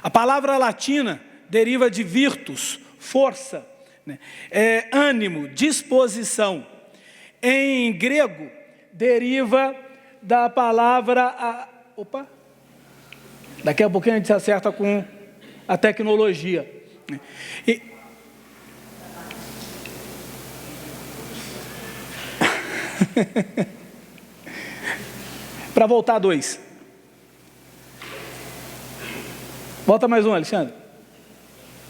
A palavra latina deriva de virtus, força, né? Ânimo, disposição. Em grego, deriva da palavra... Opa! Daqui a pouquinho a gente se acerta com a tecnologia. Para voltar 2. Volta mais um, Alexandre.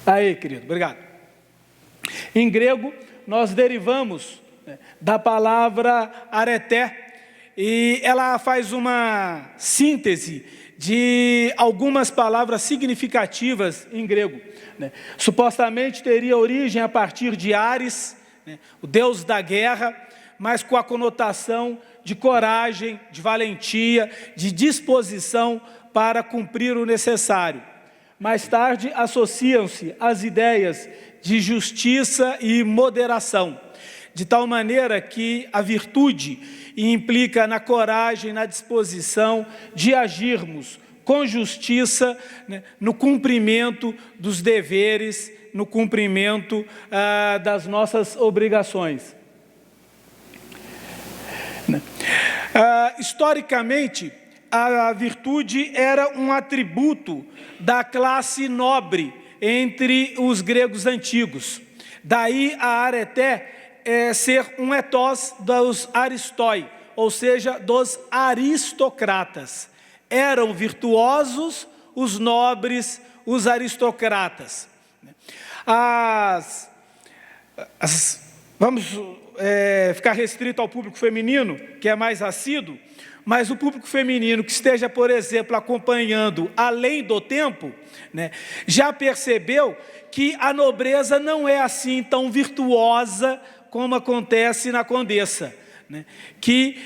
Aí, querido, obrigado. Em grego, nós derivamos, né, da palavra areté, e ela faz uma síntese de algumas palavras significativas em grego, né? Supostamente teria origem a partir de Ares, né, o deus da guerra, mas com a conotação de coragem, de valentia, de disposição para cumprir o necessário. Mais tarde, associam-se as ideias de justiça e moderação, de tal maneira que a virtude implica na coragem, na disposição de agirmos com justiça, né, no cumprimento dos deveres, no cumprimento das nossas obrigações. Historicamente, a virtude era um atributo da classe nobre entre os gregos antigos. Daí a areté ser um ethos dos aristói, ou seja, dos aristocratas. Eram virtuosos os nobres, os aristocratas. Vamos ficar restrito ao público feminino, que é mais assíduo, mas o público feminino que esteja, por exemplo, acompanhando Além do Tempo, né, já percebeu que a nobreza não é assim tão virtuosa como acontece na Condessa, né, que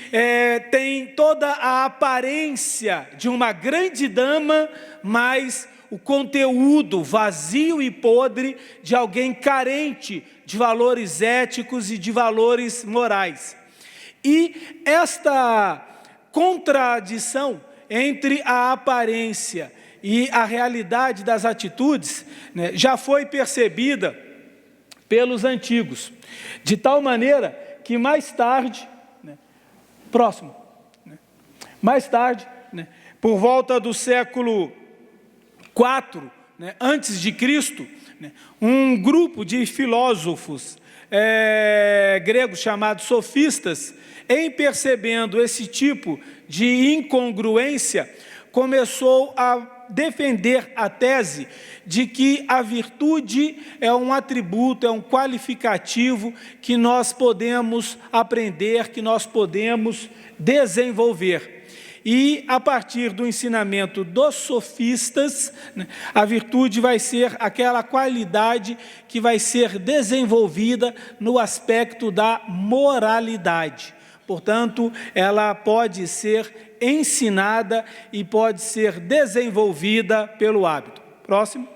tem toda a aparência de uma grande dama, mas o conteúdo vazio e podre de alguém carente de valores éticos e de valores morais. E esta contradição entre a aparência e a realidade das atitudes, né, já foi percebida pelos antigos, de tal maneira que mais tarde, né, mais tarde, né, por volta do século IV, né, antes de Cristo, né, um grupo de filósofos gregos chamados sofistas, em percebendo esse tipo de incongruência, começou a defender a tese de que a virtude é um atributo, é um qualificativo que nós podemos aprender, que nós podemos desenvolver. E, a partir do ensinamento dos sofistas, né, a virtude vai ser aquela qualidade que vai ser desenvolvida no aspecto da moralidade. Portanto, ela pode ser ensinada e pode ser desenvolvida pelo hábito. Próximo.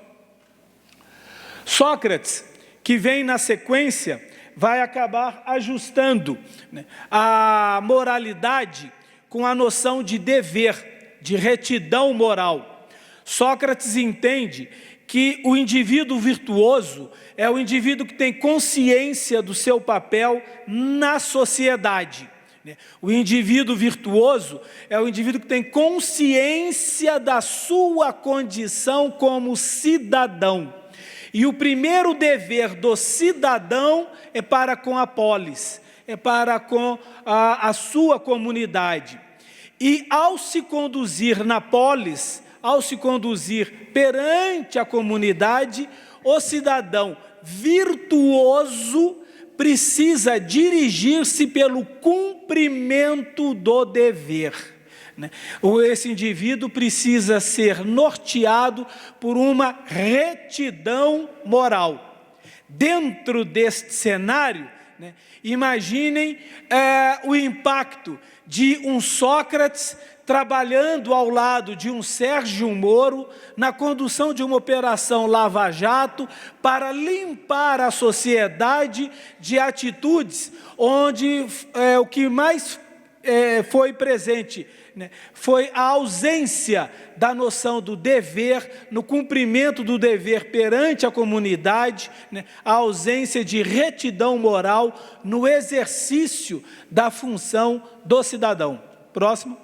Sócrates, que vem na sequência, vai acabar ajustando, né, a moralidade com a noção de dever, de retidão moral. Sócrates entende que o indivíduo virtuoso é o indivíduo que tem consciência do seu papel na sociedade. O indivíduo virtuoso é o indivíduo que tem consciência da sua condição como cidadão. E o primeiro dever do cidadão é para com a polis, é para com a sua comunidade. E ao se conduzir na polis, ao se conduzir perante a comunidade, o cidadão virtuoso precisa dirigir-se pelo cumprimento do dever. Esse indivíduo precisa ser norteado por uma retidão moral. Dentro deste cenário, imaginem o impacto de um Sócrates trabalhando ao lado de um Sérgio Moro na condução de uma operação Lava Jato para limpar a sociedade de atitudes onde o que mais foi presente, né? Foi a ausência da noção do dever, no cumprimento do dever perante a comunidade, né? A ausência de retidão moral no exercício da função do cidadão. Próximo.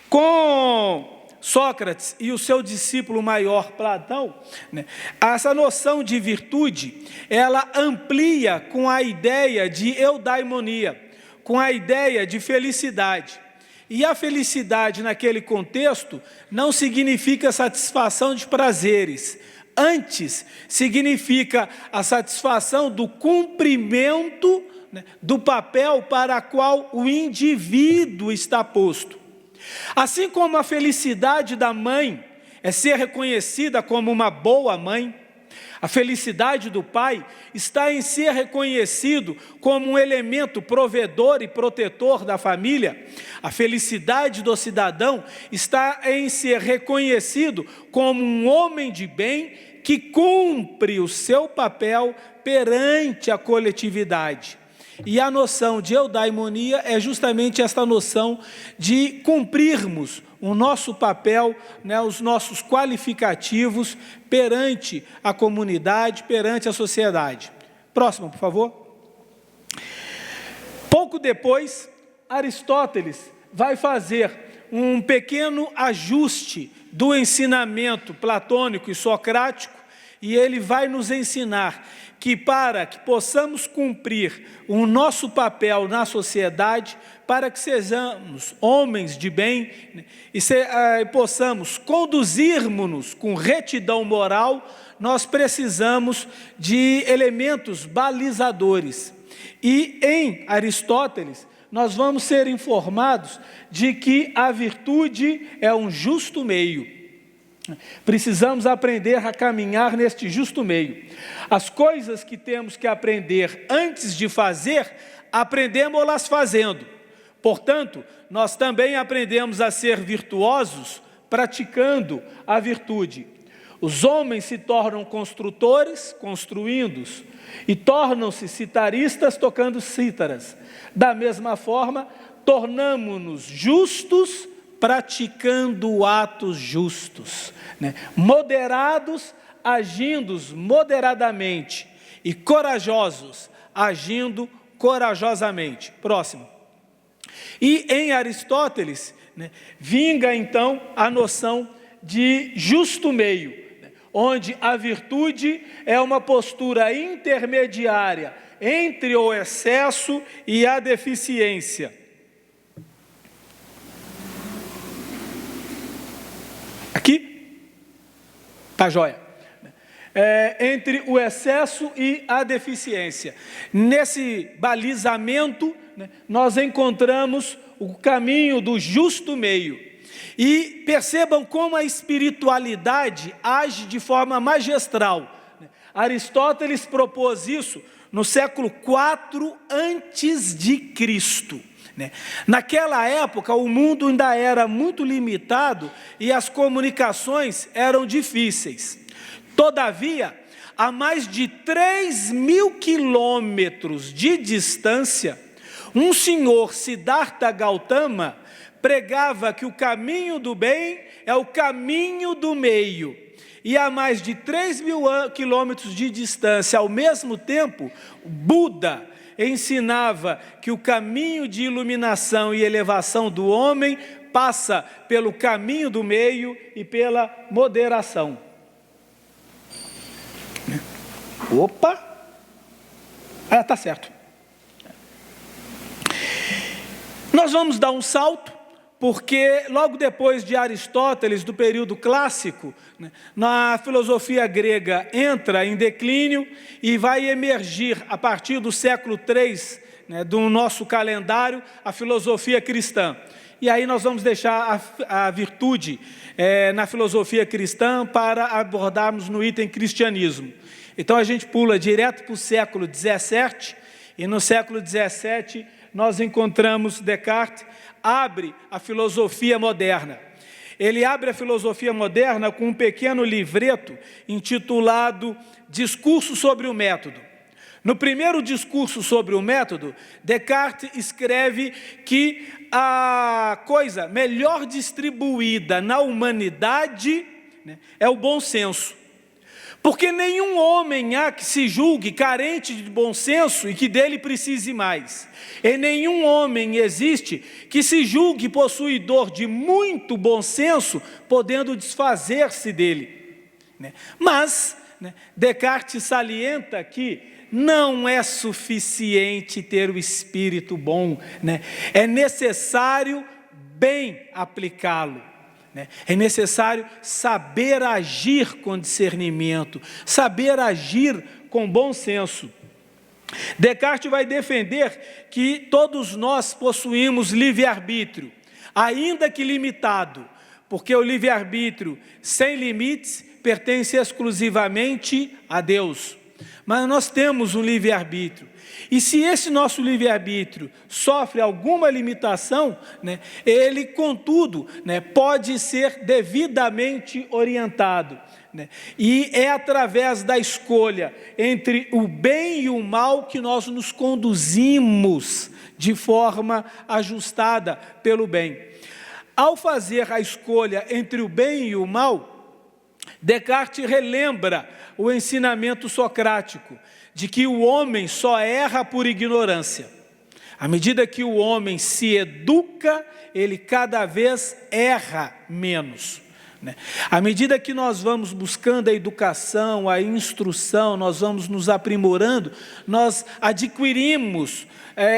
Com Sócrates e o seu discípulo maior, Platão, né, essa noção de virtude, ela amplia com a ideia de eudaimonia, com a ideia de felicidade. E a felicidade naquele contexto não significa satisfação de prazeres, antes significa a satisfação do cumprimento, né, do papel para o qual o indivíduo está posto. Assim como a felicidade da mãe é ser reconhecida como uma boa mãe, a felicidade do pai está em ser reconhecido como um elemento provedor e protetor da família. A felicidade do cidadão está em ser reconhecido como um homem de bem que cumpre o seu papel perante a coletividade. E a noção de eudaimonia é justamente esta noção de cumprirmos o nosso papel, né, os nossos qualificativos perante a comunidade, perante a sociedade. Próximo, por favor. Pouco depois, Aristóteles vai fazer um pequeno ajuste do ensinamento platônico e socrático, e ele vai nos ensinar que para que possamos cumprir o nosso papel na sociedade, para que sejamos homens de bem, né, e possamos conduzirmos-nos com retidão moral, nós precisamos de elementos balizadores. E em Aristóteles, nós vamos ser informados de que a virtude é um justo meio. Precisamos aprender a caminhar neste justo meio. As coisas que temos que aprender antes de fazer, aprendemos-las fazendo. Portanto, nós também aprendemos a ser virtuosos praticando a virtude. Os homens se tornam construtores, construindo-os, e tornam-se citaristas, tocando cítaras. Da mesma forma, tornamo-nos justos, praticando atos justos, né? Moderados, agindo moderadamente, e corajosos, agindo corajosamente. Próximo. E em Aristóteles, né, vinga então a noção de justo meio, né, onde a virtude é uma postura intermediária entre o excesso e a deficiência. Aqui, tá joia. Entre o excesso e a deficiência. Nesse balizamento, né, nós encontramos o caminho do justo meio. E percebam como a espiritualidade age de forma magistral. Aristóteles propôs isso no século IV antes de Cristo. Naquela época, o mundo ainda era muito limitado e as comunicações eram difíceis. Todavia, a mais de 3.000 quilômetros de distância, um senhor, Siddhartha Gautama, pregava que o caminho do bem é o caminho do meio. E a mais de 3.000 quilômetros de distância, ao mesmo tempo, Buda ensinava que o caminho de iluminação e elevação do homem passa pelo caminho do meio e pela moderação. Opa! Tá certo. Nós vamos dar um salto, porque logo depois de Aristóteles, do período clássico, né, na filosofia grega entra em declínio e vai emergir, a partir do século III, né, do nosso calendário, a filosofia cristã. E aí nós vamos deixar a virtude na filosofia cristã para abordarmos no item cristianismo. Então a gente pula direto para o século XVII, e no século XVII nós encontramos Descartes, abre a filosofia moderna. Ele abre a filosofia moderna com um pequeno livreto intitulado Discurso sobre o Método. No primeiro discurso sobre o método, Descartes escreve que a coisa melhor distribuída na humanidade, né, é o bom senso. Porque nenhum homem há que se julgue carente de bom senso e que dele precise mais. E nenhum homem existe que se julgue possuidor de muito bom senso, podendo desfazer-se dele. Mas, Descartes salienta que não é suficiente ter o espírito bom, é necessário bem aplicá-lo. É necessário saber agir com discernimento, saber agir com bom senso. Descartes vai defender que todos nós possuímos livre-arbítrio, ainda que limitado, porque o livre-arbítrio sem limites pertence exclusivamente a Deus. Mas nós temos um livre-arbítrio. E se esse nosso livre-arbítrio sofre alguma limitação, ele, contudo, pode ser devidamente orientado. E é através da escolha entre o bem e o mal que nós nos conduzimos de forma ajustada pelo bem. Ao fazer a escolha entre o bem e o mal, Descartes relembra o ensinamento socrático de que o homem só erra por ignorância. À medida que o homem se educa, ele cada vez erra menos. À medida que nós vamos buscando a educação, a instrução, nós vamos nos aprimorando, nós adquirimos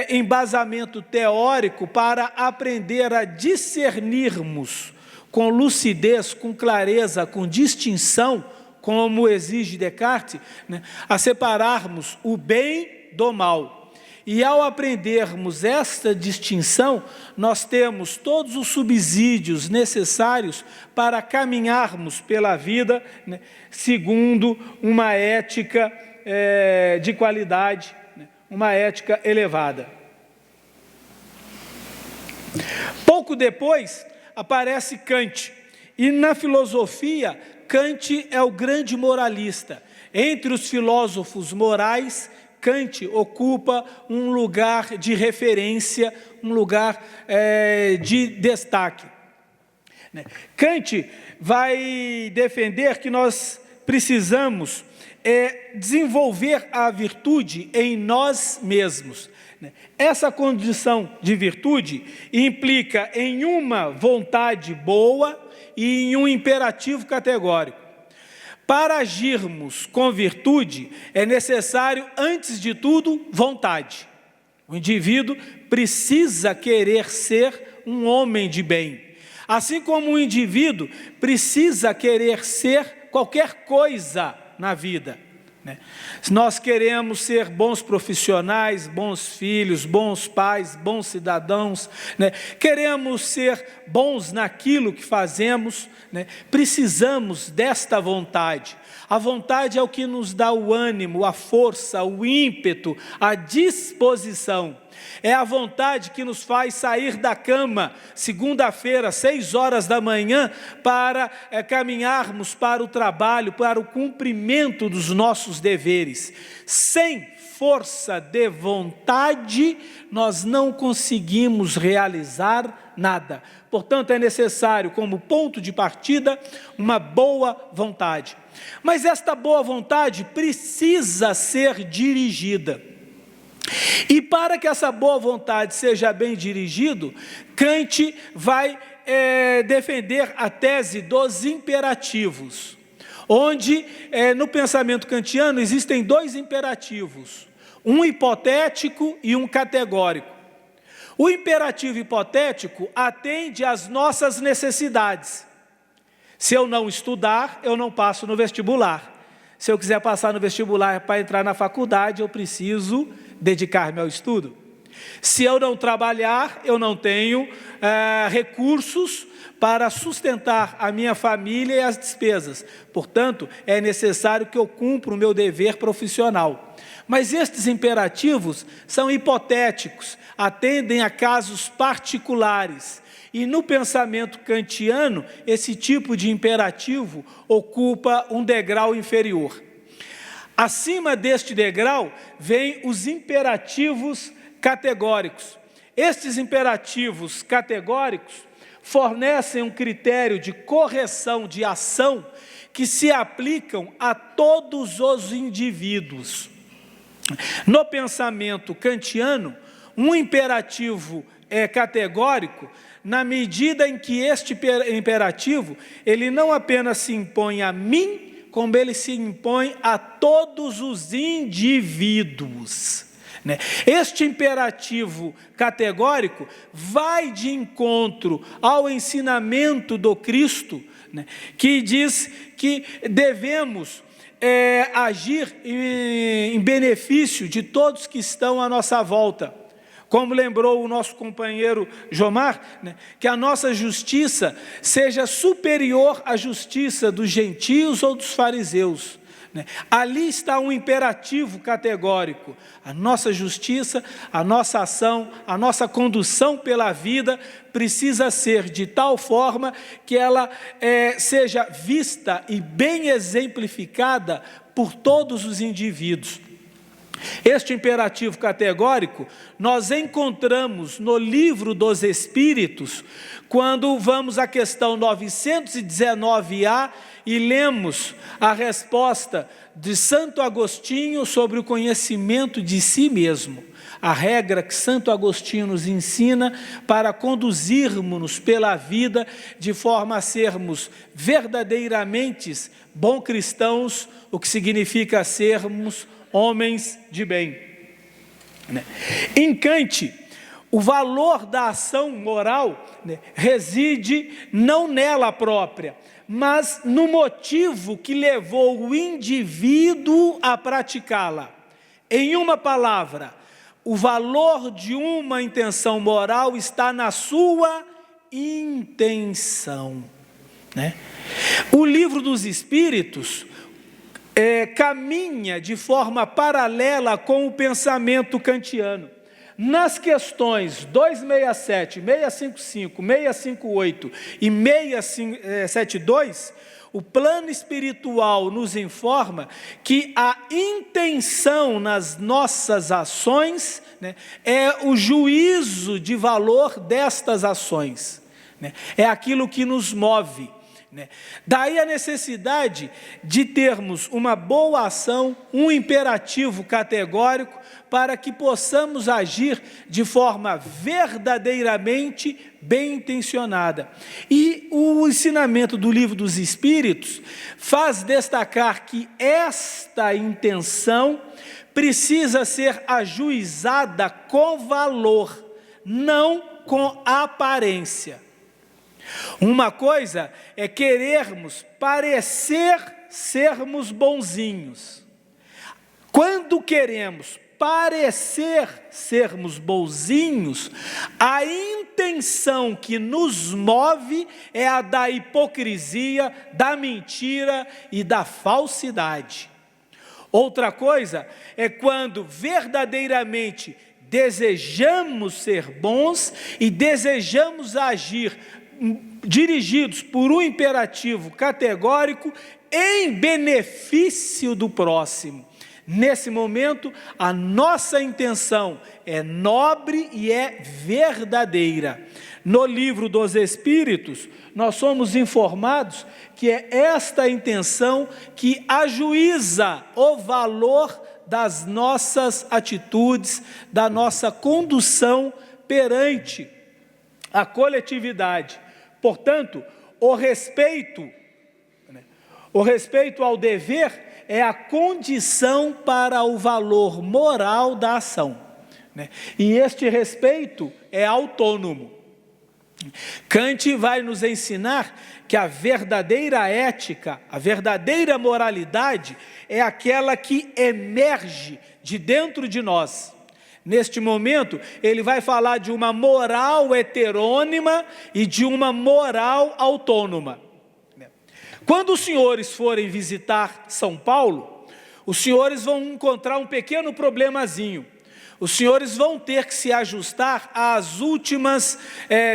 embasamento teórico para aprender a discernirmos com lucidez, com clareza, com distinção, como exige Descartes, a separarmos o bem do mal. E ao aprendermos esta distinção, nós temos todos os subsídios necessários para caminharmos pela vida, segundo uma ética de qualidade, uma ética elevada. Pouco depois, aparece Kant, e na filosofia, Kant é o grande moralista. Entre os filósofos morais, Kant ocupa um lugar de referência, um lugar de destaque. Kant vai defender que nós precisamos desenvolver a virtude em nós mesmos. Essa condição de virtude implica em uma vontade boa e em um imperativo categórico. Para agirmos com virtude, é necessário, antes de tudo, vontade. O indivíduo precisa querer ser um homem de bem. Assim como o indivíduo precisa querer ser qualquer coisa na vida. Se nós queremos ser bons profissionais, bons filhos, bons pais, bons cidadãos, queremos ser bons naquilo que fazemos, precisamos desta vontade. A vontade é o que nos dá o ânimo, a força, o ímpeto, a disposição. É a vontade que nos faz sair da cama, segunda-feira, 6 horas da manhã, para caminharmos para o trabalho, para o cumprimento dos nossos deveres. Sem força de vontade, nós não conseguimos realizar nada. Portanto, é necessário, como ponto de partida, uma boa vontade. Mas esta boa vontade precisa ser dirigida. E para que essa boa vontade seja bem dirigida, Kant vai defender a tese dos imperativos, onde no pensamento kantiano existem 2 imperativos, um hipotético e um categórico. O imperativo hipotético atende às nossas necessidades. Se eu não estudar, eu não passo no vestibular. Se eu quiser passar no vestibular para entrar na faculdade, eu preciso dedicar-me ao estudo. Se eu não trabalhar, eu não tenho recursos para sustentar a minha família e as despesas. Portanto, é necessário que eu cumpra o meu dever profissional. Mas estes imperativos são hipotéticos, atendem a casos particulares. E no pensamento kantiano, esse tipo de imperativo ocupa um degrau inferior. Acima deste degrau, vêm os imperativos categóricos. Estes imperativos categóricos fornecem um critério de correção de ação que se aplicam a todos os indivíduos. No pensamento kantiano, um imperativo categórico, na medida em que este imperativo, ele não apenas se impõe a mim, como ele se impõe a todos os indivíduos. Este imperativo categórico vai de encontro ao ensinamento do Cristo, que diz que devemos agir em benefício de todos que estão à nossa volta. Como lembrou o nosso companheiro Jomar, que a nossa justiça seja superior à justiça dos gentios ou dos fariseus. Ali está um imperativo categórico. A nossa justiça, a nossa ação, a nossa condução pela vida precisa ser de tal forma que ela seja vista e bem exemplificada por todos os indivíduos. Este imperativo categórico nós encontramos no Livro dos Espíritos, quando vamos à questão 919A e lemos a resposta de Santo Agostinho sobre o conhecimento de si mesmo. A regra que Santo Agostinho nos ensina para conduzirmos-nos pela vida de forma a sermos verdadeiramente bons cristãos, o que significa sermos homens de bem. Em Kant, o valor da ação moral reside não nela própria, mas no motivo que levou o indivíduo a praticá-la. Em uma palavra, o valor de uma intenção moral está na sua intenção. O Livro dos Espíritos caminha de forma paralela com o pensamento kantiano. Nas questões 267, 655, 658 e 672, o plano espiritual nos informa que a intenção nas nossas ações é o juízo de valor destas ações, é aquilo que nos move. Daí a necessidade de termos uma boa ação, um imperativo categórico, para que possamos agir de forma verdadeiramente bem intencionada. E o ensinamento do Livro dos Espíritos faz destacar que esta intenção precisa ser ajuizada com valor, não com aparência. Uma coisa é querermos parecer sermos bonzinhos. Quando queremos parecer sermos bonzinhos, a intenção que nos move é a da hipocrisia, da mentira e da falsidade. Outra coisa é quando verdadeiramente desejamos ser bons e desejamos agir dirigidos por um imperativo categórico em benefício do próximo. Nesse momento, a nossa intenção é nobre e é verdadeira. No Livro dos Espíritos, nós somos informados que é esta intenção que ajuiza o valor das nossas atitudes, da nossa condução perante a coletividade. Portanto, o respeito ao dever é a condição para o valor moral da ação. E este respeito é autônomo. Kant vai nos ensinar que a verdadeira ética, a verdadeira moralidade é aquela que emerge de dentro de nós. Neste momento, ele vai falar de uma moral heterônima e de uma moral autônoma. Quando os senhores forem visitar São Paulo, os senhores vão encontrar um pequeno problemazinho. Os senhores vão ter que se ajustar às últimas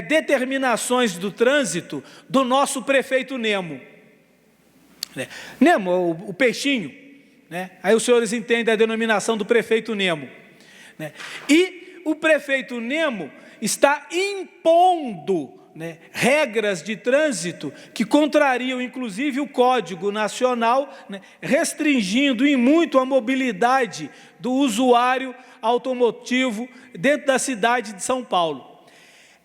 determinações do trânsito do nosso prefeito Nemo. Nemo, o peixinho. né? Aí os senhores entendem a denominação do prefeito Nemo, né? E o prefeito Nemo está impondo, né, regras de trânsito que contrariam inclusive o Código Nacional, né, restringindo em muito a mobilidade do usuário automotivo dentro da cidade de São Paulo.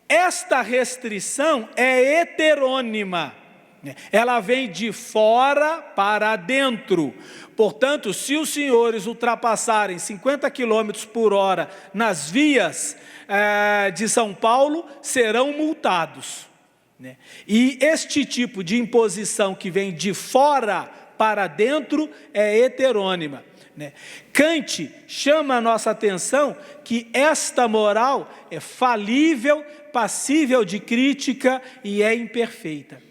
Esta restrição é heterônima, né? Ela vem de fora para dentro. Portanto, se os senhores ultrapassarem 50 km por hora nas vias de São Paulo, serão multados, né? E este tipo de imposição que vem de fora para dentro é heterônima, né? Kant chama a nossa atenção que esta moral é falível, passível de crítica e é imperfeita.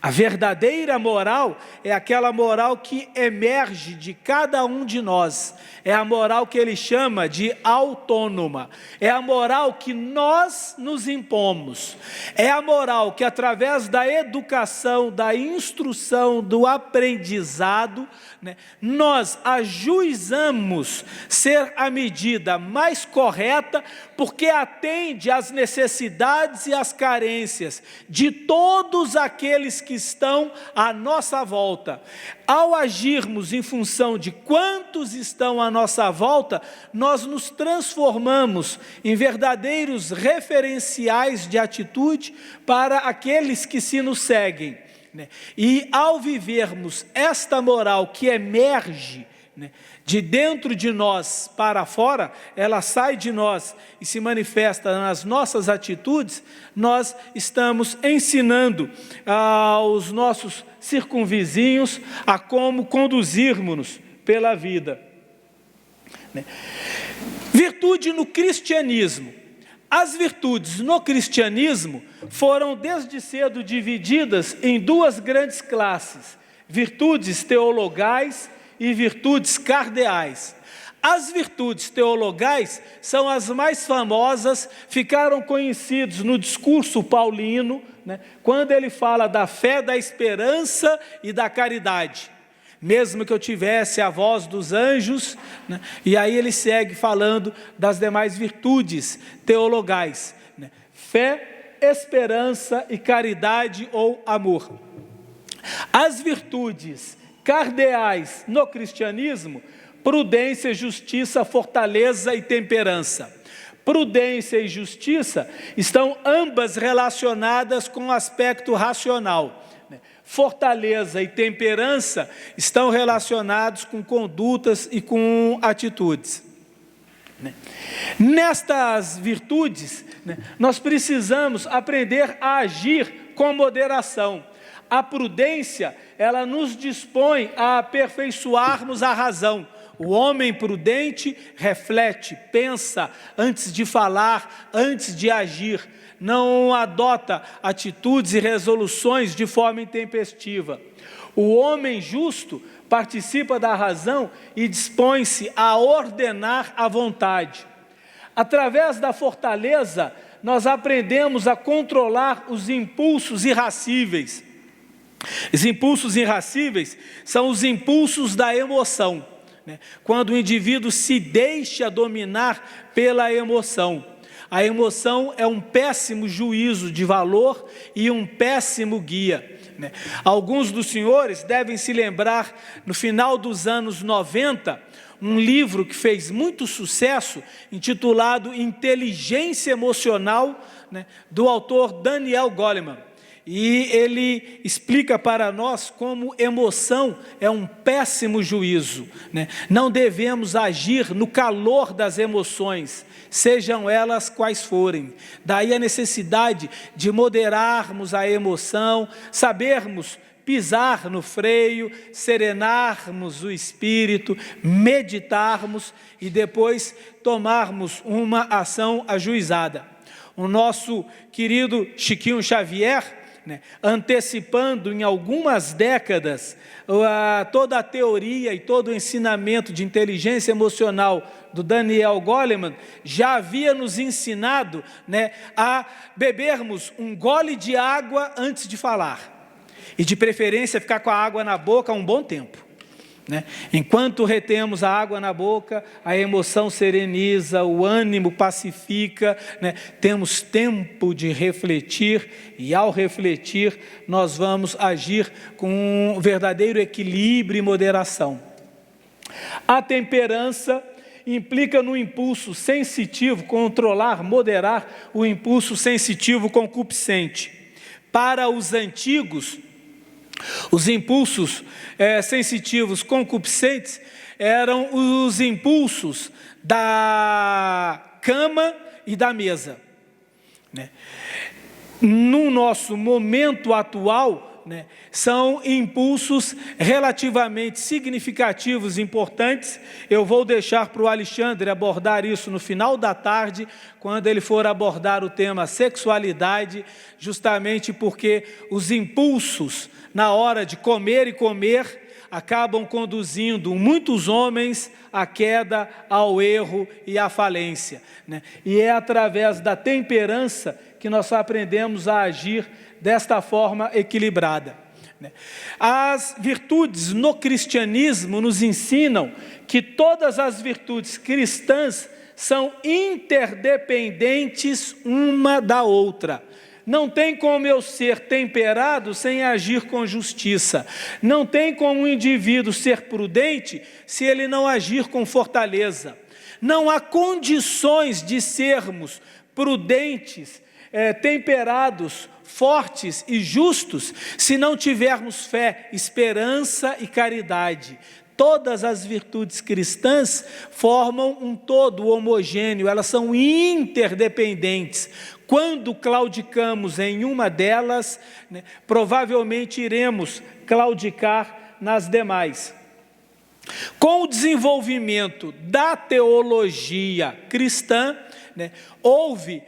A verdadeira moral é aquela moral que emerge de cada um de nós. É a moral que ele chama de autônoma. É a moral que nós nos impomos. É a moral que, através da educação, da instrução, do aprendizado, né, nós ajuizamos ser a medida mais correta, porque atende às necessidades e às carências de todos aqueles que estão à nossa volta. Ao agirmos em função de quantos estão à nossa volta, nós nos transformamos em verdadeiros referenciais de atitude para aqueles que se nos seguem, né? E ao vivermos esta moral que emerge, né, de dentro de nós para fora, ela sai de nós e se manifesta nas nossas atitudes, nós estamos ensinando aos nossos circunvizinhos a como conduzirmos-nos pela vida, né? Virtude no cristianismo. As virtudes no cristianismo foram desde cedo divididas em duas grandes classes: virtudes teologais e virtudes cardeais. As virtudes teologais são as mais famosas, ficaram conhecidos no discurso paulino, né, quando ele fala da fé, da esperança e da caridade. Mesmo que eu tivesse a voz dos anjos, né, e aí ele segue falando das demais virtudes teologais, né, fé, esperança e caridade ou amor. As virtudes cardeais no cristianismo: prudência, justiça, fortaleza e temperança. Prudência e justiça estão ambas relacionadas com o aspecto racional. Fortaleza e temperança estão relacionados com condutas e com atitudes. Nestas virtudes, nós precisamos aprender a agir com moderação. A prudência, ela nos dispõe a aperfeiçoarmos a razão. O homem prudente reflete, pensa antes de falar, antes de agir. Não adota atitudes e resoluções de forma intempestiva. O homem justo participa da razão e dispõe-se a ordenar a vontade. Através da fortaleza, nós aprendemos a controlar os impulsos irracíveis. Os impulsos irracíveis são os impulsos da emoção, né? Quando o indivíduo se deixa dominar pela emoção. A emoção é um péssimo juízo de valor e um péssimo guia, né? Alguns dos senhores devem se lembrar, no final dos anos 90, um livro que fez muito sucesso, intitulado Inteligência Emocional, né, do autor Daniel Goleman. E ele explica para nós como emoção é um péssimo juízo, né? Não devemos agir no calor das emoções, sejam elas quais forem. Daí a necessidade de moderarmos a emoção, sabermos pisar no freio, serenarmos o espírito, meditarmos e depois tomarmos uma ação ajuizada. O nosso querido Chiquinho Xavier, né, antecipando em algumas décadas toda a teoria e todo o ensinamento de inteligência emocional do Daniel Goleman, já havia nos ensinado, né, a bebermos um gole de água antes de falar, e de preferência ficar com a água na boca um bom tempo, né? Enquanto retemos a água na boca, a emoção sereniza, o ânimo pacifica, né? Temos tempo de refletir, e ao refletir nós vamos agir com um verdadeiro equilíbrio e moderação. A temperança implica no impulso sensitivo, controlar, moderar o impulso sensitivo concupiscente. Para os antigos, os impulsos sensitivos concupiscentes eram os impulsos da cama e da mesa, né? No nosso momento atual, né, são impulsos relativamente significativos, importantes. Eu vou deixar para o Alexandre abordar isso no final da tarde, quando ele for abordar o tema sexualidade, justamente porque os impulsos na hora de comer e comer acabam conduzindo muitos homens à queda, ao erro e à falência, né? E é através da temperança que nós aprendemos a agir desta forma equilibrada, né? As virtudes no cristianismo nos ensinam que todas as virtudes cristãs são interdependentes uma da outra. Não tem como eu ser temperado sem agir com justiça. Não tem como um indivíduo ser prudente se ele não agir com fortaleza. Não há condições de sermos prudentes, temperados, fortes e justos, se não tivermos fé, esperança e caridade. Todas as virtudes cristãs formam um todo homogêneo, elas são interdependentes. Quando claudicamos em uma delas, né, provavelmente iremos claudicar nas demais. Com o desenvolvimento da teologia cristã, né, houve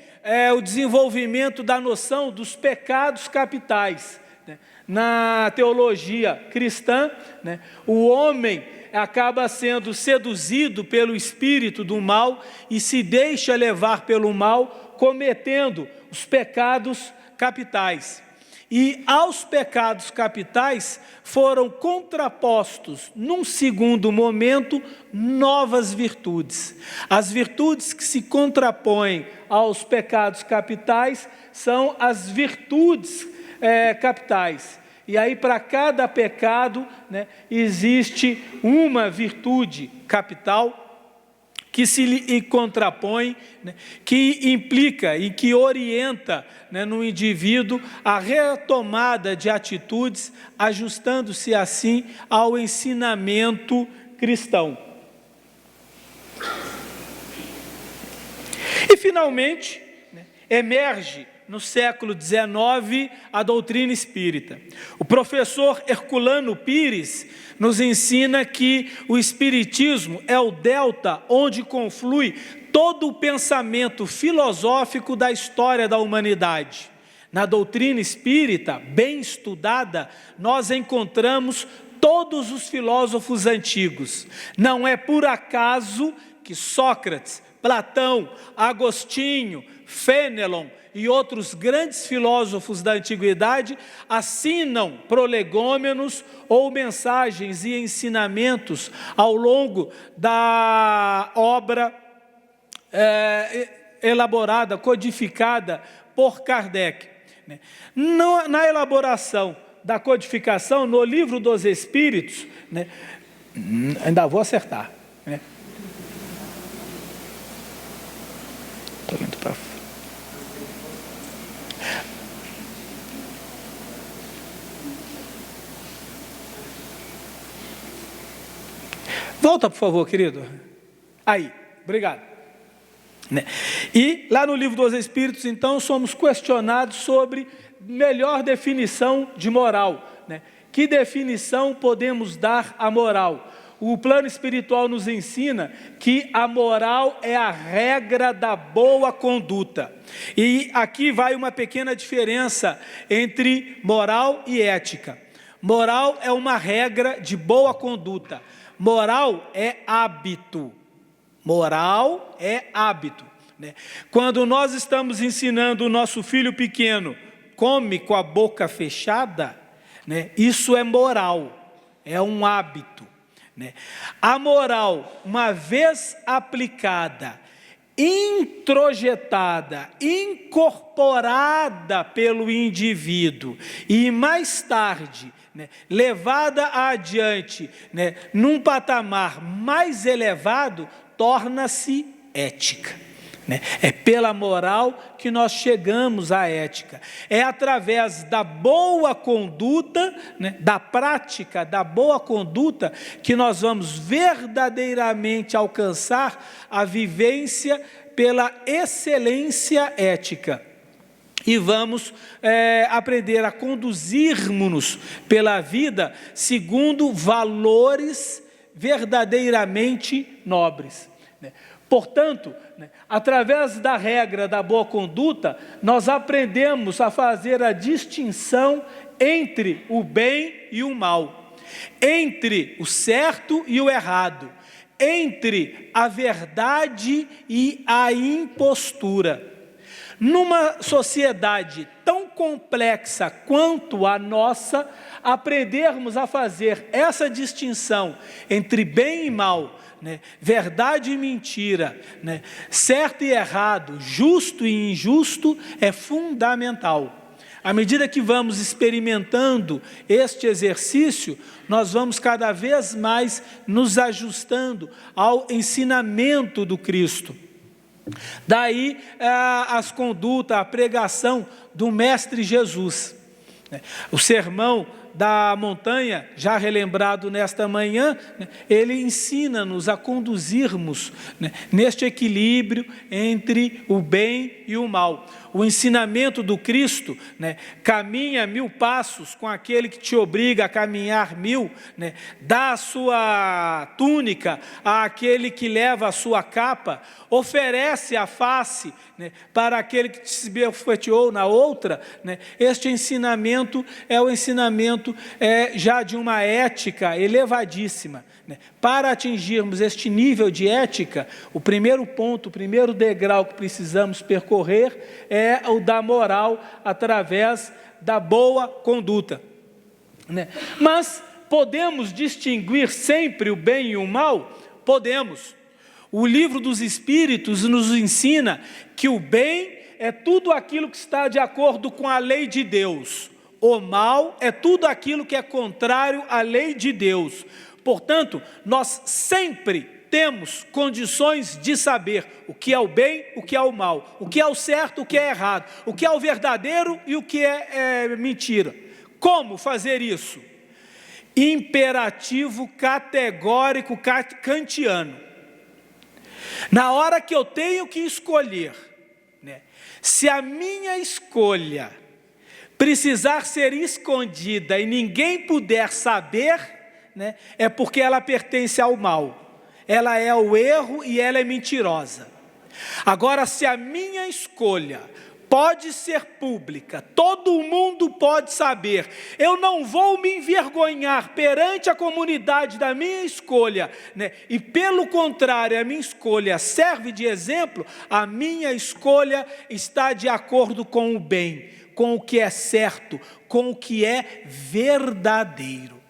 o desenvolvimento da noção dos pecados capitais, né? Na teologia cristã, né, o homem acaba sendo seduzido pelo espírito do mal e se deixa levar pelo mal, cometendo os pecados capitais. E aos pecados capitais foram contrapostos, num segundo momento, novas virtudes. As virtudes que se contrapõem aos pecados capitais são as virtudes capitais. E aí, para cada pecado, né, existe uma virtude capital que se contrapõe, né, que implica e que orienta, né, no indivíduo a retomada de atitudes, ajustando-se assim ao ensinamento cristão. E finalmente, né, emerge no século XIX a doutrina espírita. O professor Herculano Pires nos ensina que o espiritismo é o delta onde conflui todo o pensamento filosófico da história da humanidade. Na doutrina espírita, bem estudada, nós encontramos todos os filósofos antigos. Não é por acaso que Sócrates, Platão, Agostinho, Fênelon e outros grandes filósofos da antiguidade assinam prolegômenos ou mensagens e ensinamentos ao longo da obra elaborada, codificada por Kardec. Na elaboração da codificação, no Livro dos Espíritos, né, ainda vou acertar, né? Estou indo para fora. Volta, por favor, querido. Aí, obrigado. Né? E lá no Livro dos Espíritos, então, somos questionados sobre melhor definição de moral, né? Que definição podemos dar à moral? O plano espiritual nos ensina que a moral é a regra da boa conduta. E aqui vai uma pequena diferença entre moral e ética. Moral é uma regra de boa conduta. Moral é hábito. Moral é hábito, né? Quando nós estamos ensinando o nosso filho pequeno, come com a boca fechada, né? Isso é moral, é um hábito. né? A moral, uma vez aplicada, introjetada, incorporada pelo indivíduo e mais tarde, né, levada adiante, né, num patamar mais elevado, torna-se ética. Né? É pela moral que nós chegamos à ética. É através da boa conduta, né, da prática da boa conduta, que nós vamos verdadeiramente alcançar a vivência pela excelência ética. E vamos aprender a conduzirmos-nos pela vida segundo valores verdadeiramente nobres. Né? Portanto, né, através da regra da boa conduta, nós aprendemos a fazer a distinção entre o bem e o mal, entre o certo e o errado, entre a verdade e a impostura. Numa sociedade tão complexa quanto a nossa, aprendermos a fazer essa distinção entre bem e mal, né, verdade e mentira, né, certo e errado, justo e injusto, é fundamental. À medida que vamos experimentando este exercício, nós vamos cada vez mais nos ajustando ao ensinamento do Cristo. Daí as condutas, a pregação do Mestre Jesus. O sermão da montanha, já relembrado nesta manhã, ele ensina-nos a conduzirmos, né, neste equilíbrio entre o bem e o mal. O ensinamento do Cristo, né, caminha 1000 passos com aquele que te obriga a caminhar 1000, né, dá a sua túnica àquele que leva a sua capa, oferece a face, né, para aquele que te esbofeteou na outra, né. Este ensinamento é o ensinamento já de uma ética elevadíssima, né. Para atingirmos este nível de ética, o primeiro ponto, o primeiro degrau que precisamos percorrer é o da moral através da boa conduta, né? Mas podemos distinguir sempre o bem e o mal? Podemos. O livro dos Espíritos nos ensina que o bem é tudo aquilo que está de acordo com a lei de Deus. O mal é tudo aquilo que é contrário à lei de Deus. Portanto, nós sempre temos condições de saber o que é o bem, o que é o mal, o que é o certo, o que é errado, o que é o verdadeiro e o que é mentira. Como fazer isso? Imperativo categórico kantiano. Na hora que eu tenho que escolher, né, se a minha escolha precisar ser escondida e ninguém puder saber, né, é porque ela pertence ao mal, ela é o erro e ela é mentirosa. Agora, se a minha escolha pode ser pública, todo mundo pode saber, eu não vou me envergonhar perante a comunidade da minha escolha, né, e pelo contrário, a minha escolha serve de exemplo, a minha escolha está de acordo com o bem, com o que é certo, com o que é verdadeiro.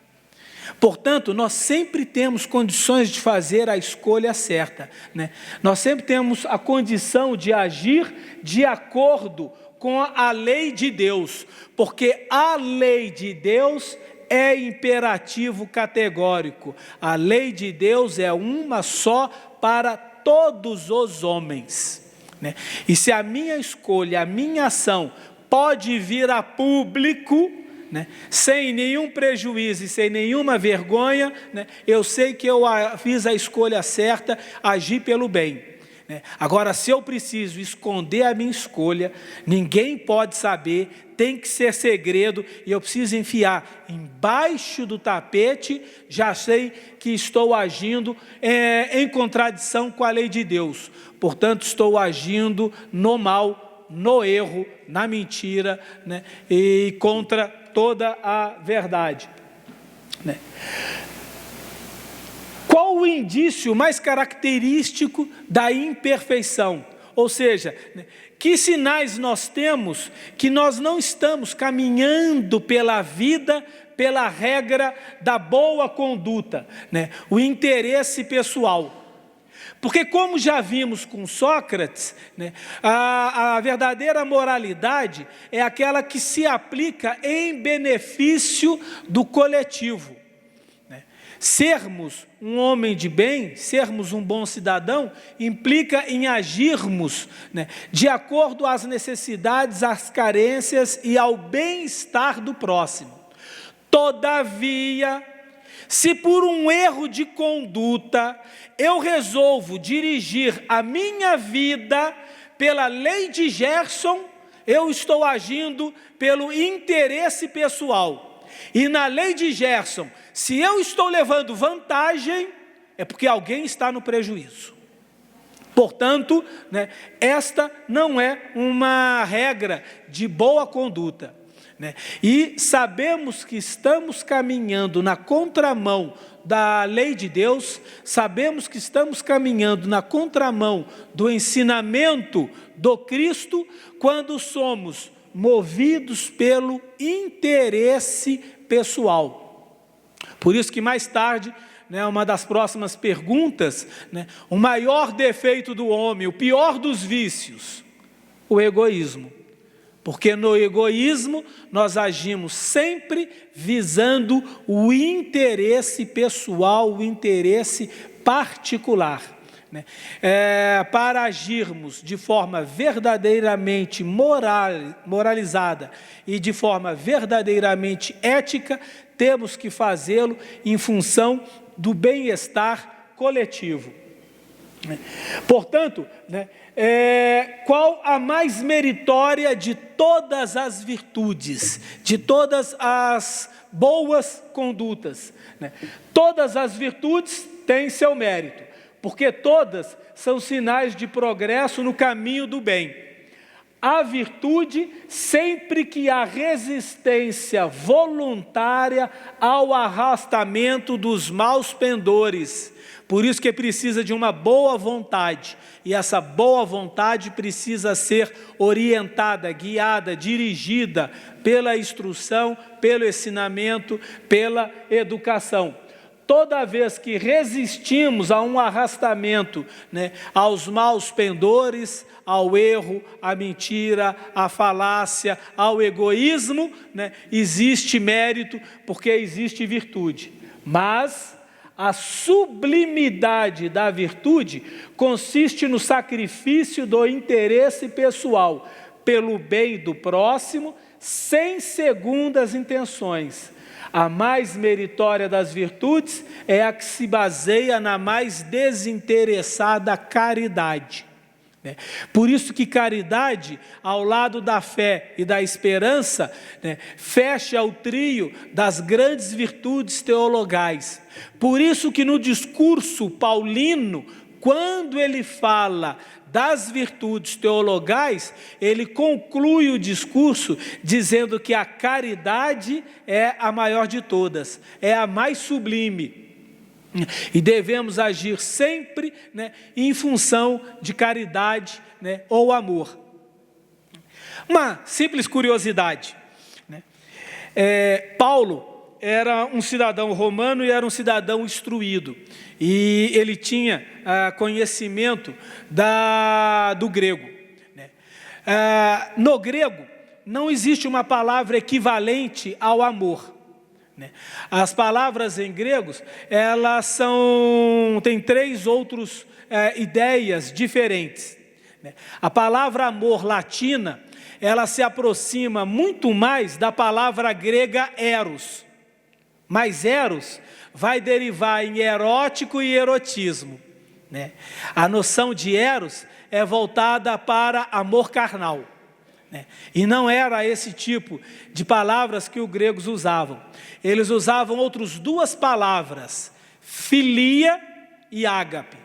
Portanto, nós sempre temos condições de fazer a escolha certa, né? Nós sempre temos a condição de agir de acordo com a lei de Deus, porque a lei de Deus é imperativo categórico. A lei de Deus é uma só para todos os homens, né? E se a minha escolha, a minha ação pode vir a público, né, sem nenhum prejuízo e sem nenhuma vergonha, né, eu sei que eu fiz a escolha certa, agi pelo bem, né. Agora, se eu preciso esconder a minha escolha, ninguém pode saber, tem que ser segredo, e eu preciso enfiar embaixo do tapete, já sei que estou agindo em contradição com a lei de Deus. Portanto, estou agindo no mal, no erro, na mentira, né, e contra toda a verdade, né? Qual o indício mais característico da imperfeição? Ou seja, né, que sinais nós temos que nós não estamos caminhando pela vida pela regra da boa conduta, né? O interesse pessoal. Porque, como já vimos com Sócrates, né, a verdadeira moralidade é aquela que se aplica em benefício do coletivo. Sermos um homem de bem, sermos um bom cidadão, implica em agirmos, né, de acordo às necessidades, às carências e ao bem-estar do próximo. Todavia, se por um erro de conduta eu resolvo dirigir a minha vida pela lei de Gerson, eu estou agindo pelo interesse pessoal. E na lei de Gerson, se eu estou levando vantagem, é porque alguém está no prejuízo. Portanto, né, esta não é uma regra de boa conduta. Né? E sabemos que estamos caminhando na contramão da lei de Deus, sabemos que estamos caminhando na contramão do ensinamento do Cristo, quando somos movidos pelo interesse pessoal. Por isso que mais tarde, né, uma das próximas perguntas, né, o maior defeito do homem, o pior dos vícios, o egoísmo. Porque no egoísmo nós agimos sempre visando o interesse pessoal, o interesse particular. Né? Para agirmos de forma verdadeiramente moralizada e de forma verdadeiramente ética, temos que fazê-lo em função do bem-estar coletivo. Portanto, né, qual a mais meritória de todas as virtudes, de todas as boas condutas? Né? Todas as virtudes têm seu mérito, porque todas são sinais de progresso no caminho do bem. A virtude, sempre que há resistência voluntária ao arrastamento dos maus pendores. Por isso que precisa de uma boa vontade, e essa boa vontade precisa ser orientada, guiada, dirigida pela instrução, pelo ensinamento, pela educação. Toda vez que resistimos a um arrastamento, né, aos maus pendores, ao erro, à mentira, à falácia, ao egoísmo, né, existe mérito, porque existe virtude. Mas a sublimidade da virtude consiste no sacrifício do interesse pessoal pelo bem do próximo, sem segundas intenções. A mais meritória das virtudes é a que se baseia na mais desinteressada caridade. Por isso que caridade, ao lado da fé e da esperança, fecha o trio das grandes virtudes teologais. Por isso que no discurso paulino, quando ele fala das virtudes teologais, ele conclui o discurso dizendo que a caridade é a maior de todas, é a mais sublime. E devemos agir sempre, né, em função de caridade, né, ou amor. Uma simples curiosidade, né? Paulo era um cidadão romano e era um cidadão instruído. E ele tinha conhecimento do grego. Né? No grego, não existe uma palavra equivalente ao amor. Né? As palavras em gregos, elas têm três outras ideias diferentes. Né? A palavra amor latina, ela se aproxima muito mais da palavra grega eros. Mas eros vai derivar em erótico e erotismo. Né? A noção de eros é voltada para amor carnal. Né? E não era esse tipo de palavras que os gregos usavam. Eles usavam outras duas palavras, filia e ágape.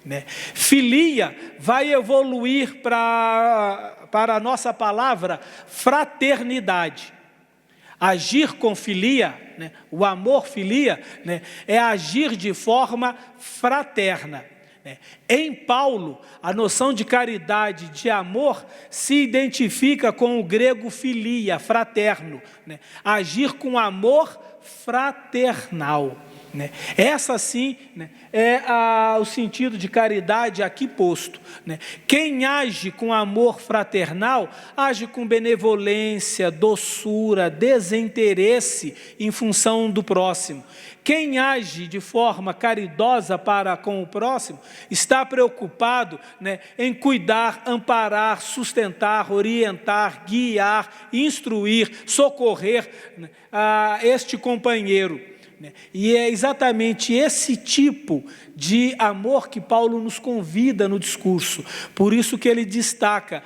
Né? Filia vai evoluir para a nossa palavra fraternidade. Agir com filia, né, o amor filia, né, é agir de forma fraterna. Em Paulo, a noção de caridade, de amor, se identifica com o grego filia, fraterno, agir com amor fraternal. Essa sim é o sentido de caridade aqui posto. Quem age com amor fraternal, age com benevolência, doçura, desinteresse em função do próximo. Quem age de forma caridosa para com o próximo, está preocupado em cuidar, amparar, sustentar, orientar, guiar, instruir, socorrer a este companheiro. E é exatamente esse tipo de amor que Paulo nos convida no discurso. Por isso que ele destaca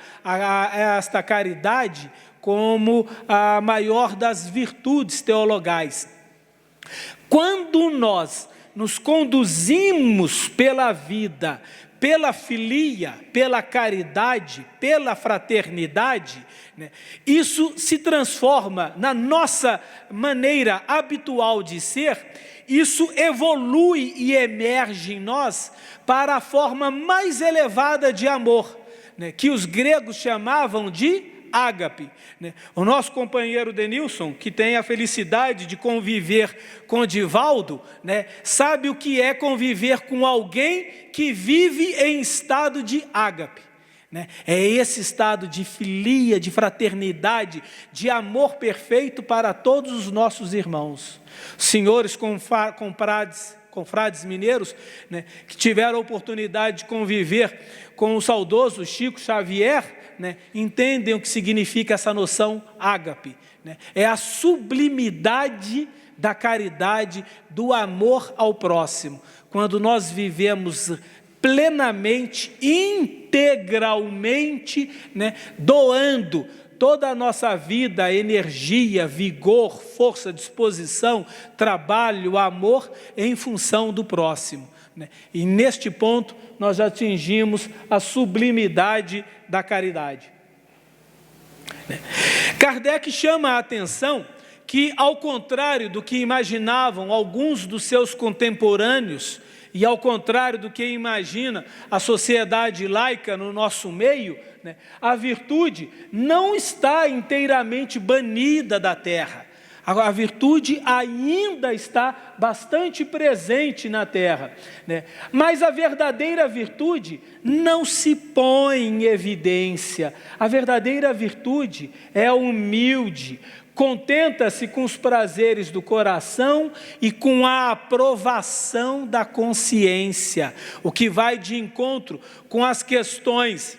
esta caridade como a maior das virtudes teologais. Quando nós nos conduzimos pela vida, pela filia, pela caridade, pela fraternidade, isso se transforma na nossa maneira habitual de ser, isso evolui e emerge em nós para a forma mais elevada de amor, que os gregos chamavam de ágape. O nosso companheiro Denilson, que tem a felicidade de conviver com Divaldo, sabe o que é conviver com alguém que vive em estado de ágape. É esse estado de filia, de fraternidade, de amor perfeito para todos os nossos irmãos. Senhores confrades mineiros, que tiveram a oportunidade de conviver com o saudoso Chico Xavier, entendem o que significa essa noção ágape. É a sublimidade da caridade, do amor ao próximo. Quando nós vivemos plenamente, integralmente, doando toda a nossa vida, energia, vigor, força, disposição, trabalho, amor, em função do próximo. E neste ponto, nós já atingimos a sublimidade da caridade. Kardec chama a atenção que, ao contrário do que imaginavam alguns dos seus contemporâneos, e ao contrário do que imagina a sociedade laica no nosso meio, a virtude não está inteiramente banida da terra. A virtude ainda está bastante presente na terra, mas a verdadeira virtude não se põe em evidência. A verdadeira virtude é humilde, contenta-se com os prazeres do coração e com a aprovação da consciência, o que vai de encontro com as questões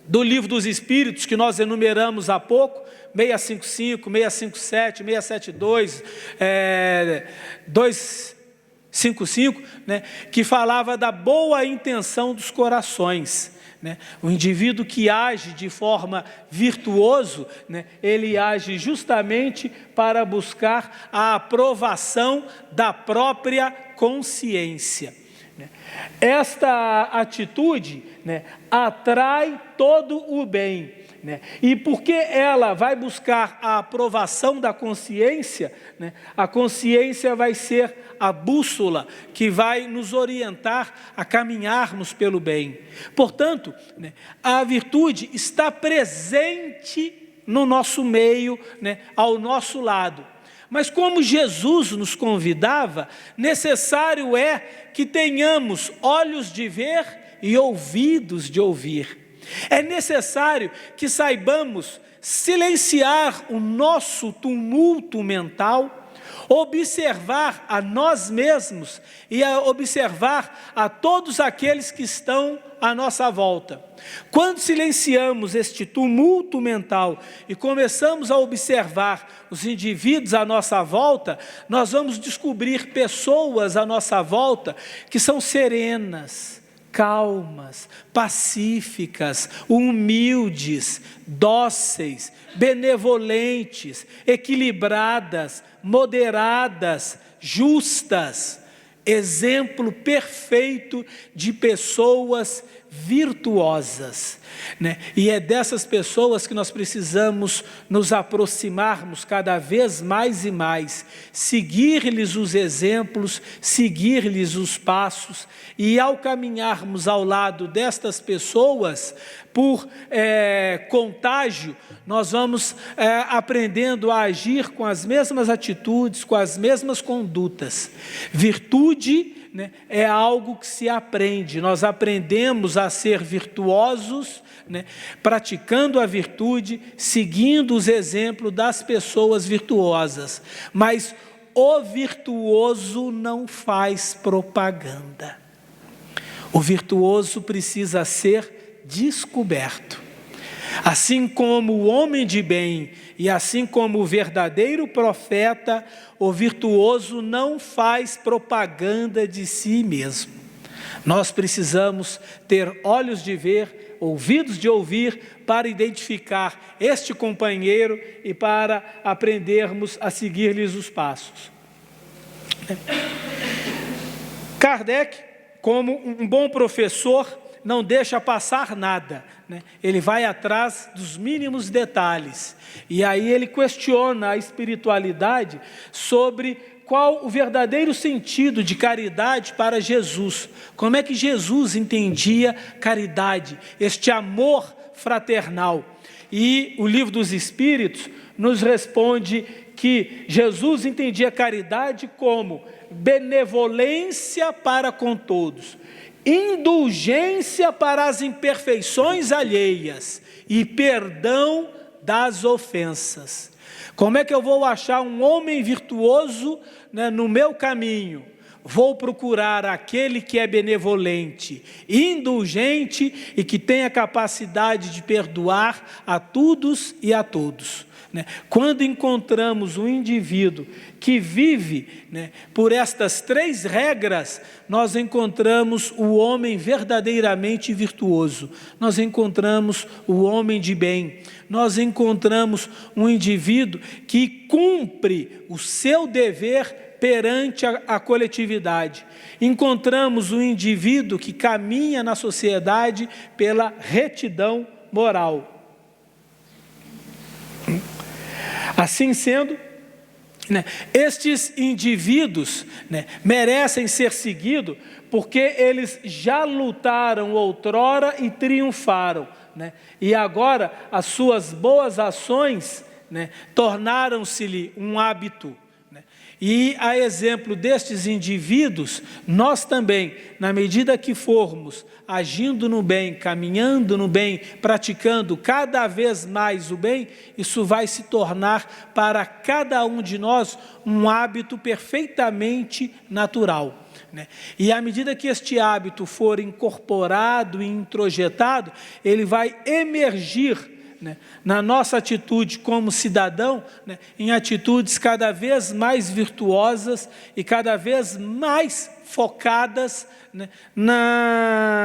do Livro dos Espíritos, que nós enumeramos há pouco, 655, 657, 672, 255, que falava da boa intenção dos corações. O indivíduo que age de forma virtuoso, ele age justamente para buscar a aprovação da própria consciência. Esta atitude atrai todo o bem. E porque ela vai buscar a aprovação da consciência, a consciência vai ser a bússola que vai nos orientar a caminharmos pelo bem. Portanto, a virtude está presente no nosso meio, ao nosso lado. Mas como Jesus nos convidava, necessário é que tenhamos olhos de ver e ouvidos de ouvir. É necessário que saibamos silenciar o nosso tumulto mental, observar a nós mesmos e observar a todos aqueles que estão à nossa volta. Quando silenciamos este tumulto mental e começamos a observar os indivíduos à nossa volta, nós vamos descobrir pessoas à nossa volta que são serenas, calmas, pacíficas, humildes, dóceis, benevolentes, equilibradas, moderadas, justas. Exemplo perfeito de pessoas virtuosas, né? E é dessas pessoas que nós precisamos nos aproximarmos cada vez mais e mais, seguir-lhes os exemplos, seguir-lhes os passos, e ao caminharmos ao lado destas pessoas, por contágio, nós vamos aprendendo a agir com as mesmas atitudes, com as mesmas condutas. Virtude, né, é algo que se aprende. Nós aprendemos a ser virtuosos, né, praticando a virtude, seguindo os exemplos das pessoas virtuosas. Mas o virtuoso não faz propaganda. O virtuoso precisa ser descoberto. Assim como o homem de bem e assim como o verdadeiro profeta, o virtuoso não faz propaganda de si mesmo. Nós precisamos ter olhos de ver, ouvidos de ouvir, para identificar este companheiro e para aprendermos a seguir-lhes os passos. Kardec, como um bom professor, não deixa passar nada, né? Ele vai atrás dos mínimos detalhes, e aí ele questiona a espiritualidade sobre qual o verdadeiro sentido de caridade para Jesus. Como é que Jesus entendia caridade, este amor fraternal? E o Livro dos Espíritos nos responde que Jesus entendia caridade como benevolência para com todos, indulgência para as imperfeições alheias e perdão das ofensas. Como é que eu vou achar um homem virtuoso, né, no meu caminho? Vou procurar aquele que é benevolente, indulgente e que tem a capacidade de perdoar a todos e a todos. Quando encontramos um indivíduo que vive, né, por estas 3 regras, nós encontramos o homem verdadeiramente virtuoso, nós encontramos o homem de bem, nós encontramos um indivíduo que cumpre o seu dever perante a coletividade. Encontramos um indivíduo que caminha na sociedade pela retidão moral. Assim sendo, né, estes indivíduos, né, merecem ser seguidos porque eles já lutaram outrora e triunfaram, né, e agora as suas boas ações, né, tornaram-se-lhe um hábito. E a exemplo destes indivíduos, nós também, na medida que formos agindo no bem, caminhando no bem, praticando cada vez mais o bem, isso vai se tornar para cada um de nós um hábito perfeitamente natural, né? E à medida que este hábito for incorporado e introjetado, ele vai emergir, né, na nossa atitude como cidadão, né, em atitudes cada vez mais virtuosas e cada vez mais focadas, né,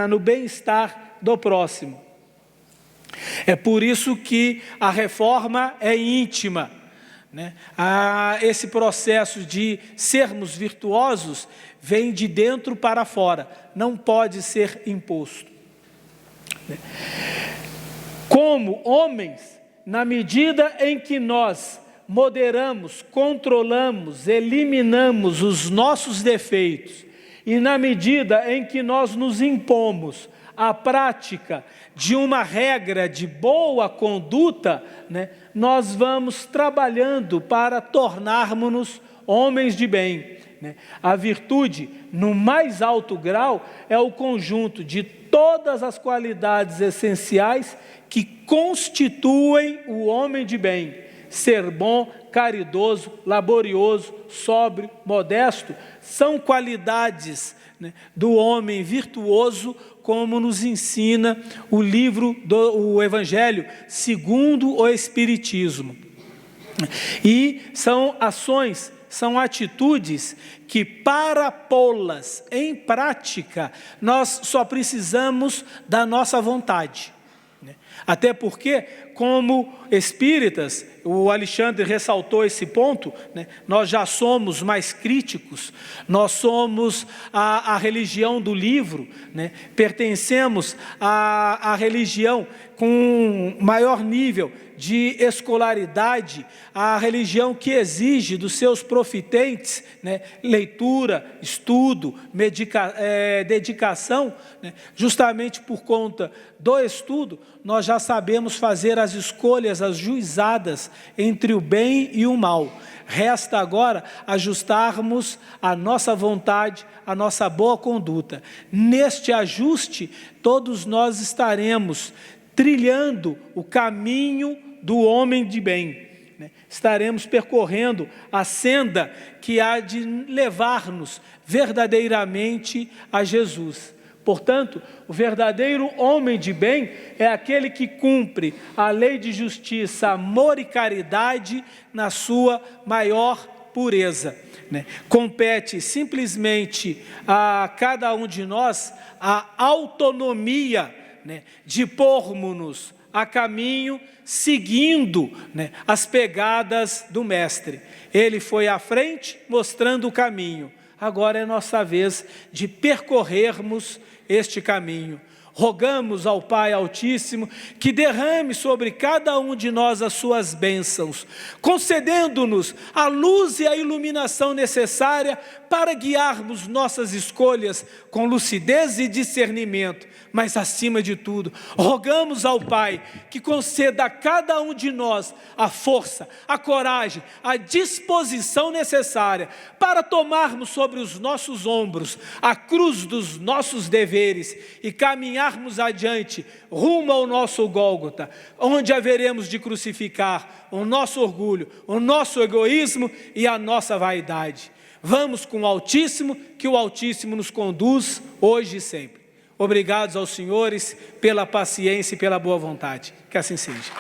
no bem-estar do próximo. É por isso que a reforma é íntima, né? Esse processo de sermos virtuosos vem de dentro para fora, não pode ser imposto, né? Como homens, na medida em que nós moderamos, controlamos, eliminamos os nossos defeitos, e na medida em que nós nos impomos a prática de uma regra de boa conduta, né, nós vamos trabalhando para tornarmos-nos homens de bem, né? A virtude, no mais alto grau, é o conjunto de todas as qualidades essenciais que constituem o homem de bem: ser bom, caridoso, laborioso, sóbrio, modesto, são qualidades, né, do homem virtuoso, como nos ensina o livro do Evangelho segundo o Espiritismo. E são ações, são atitudes que, para pô-las em prática, nós só precisamos da nossa vontade. Até porque, como espíritas, o Alexandre ressaltou esse ponto, né? Nós já somos mais críticos, nós somos a religião do livro, né? Pertencemos à religião com maior nível de escolaridade, a religião que exige dos seus profitentes, né, leitura, estudo, dedicação, né, justamente por conta do estudo, nós já sabemos fazer as escolhas ajuizadas entre o bem e o mal. Resta agora ajustarmos a nossa vontade, a nossa boa conduta. Neste ajuste, todos nós estaremos trilhando o caminho do homem de bem, né? Estaremos percorrendo a senda que há de levar-nos verdadeiramente a Jesus. Portanto, o verdadeiro homem de bem é aquele que cumpre a lei de justiça, amor e caridade na sua maior pureza, né? Compete simplesmente a cada um de nós a autonomia, né, de pormos-nos a caminho, seguindo, né, as pegadas do Mestre. Ele foi à frente, mostrando o caminho. Agora é nossa vez de percorrermos este caminho. Rogamos ao Pai Altíssimo que derrame sobre cada um de nós as suas bênçãos, concedendo-nos a luz e a iluminação necessária para guiarmos nossas escolhas com lucidez e discernimento. Mas, acima de tudo, rogamos ao Pai que conceda a cada um de nós a força, a coragem, a disposição necessária para tomarmos sobre os nossos ombros a cruz dos nossos deveres e caminharmos adiante, rumo ao nosso Gólgota, onde haveremos de crucificar o nosso orgulho, o nosso egoísmo e a nossa vaidade. Vamos com o Altíssimo, que o Altíssimo nos conduz hoje e sempre. Obrigados aos senhores pela paciência e pela boa vontade. Que assim seja.